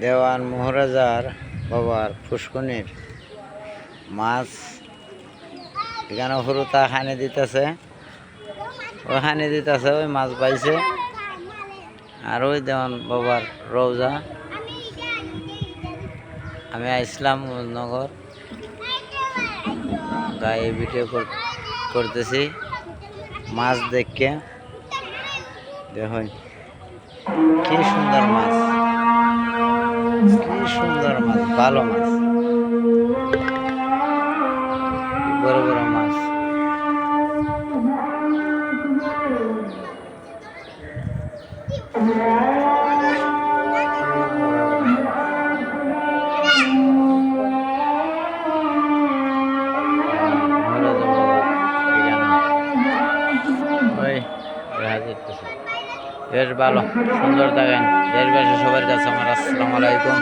দেওয়ান মহারাজার বাবার পুষ্কনির মাছ এখানে হরুতা হানি দিতেছে, ওই হানি দিতেছে, ওই মাছ পাইছে। আর ওই দেওয়ান বাবার রওজা। আমি আসলাম নগর গায়ে ভিডিও করতেছি মাছ দেখে। দেখুন কি সুন্দর মাছ, কি সুন্দর মাছ, ভালো মাছ, বড় বড় মাছ। বেশ ভালো, সুন্দর থাকেন। দেশবাসী সবার কাছে আমার আসসালামু আলাইকুম।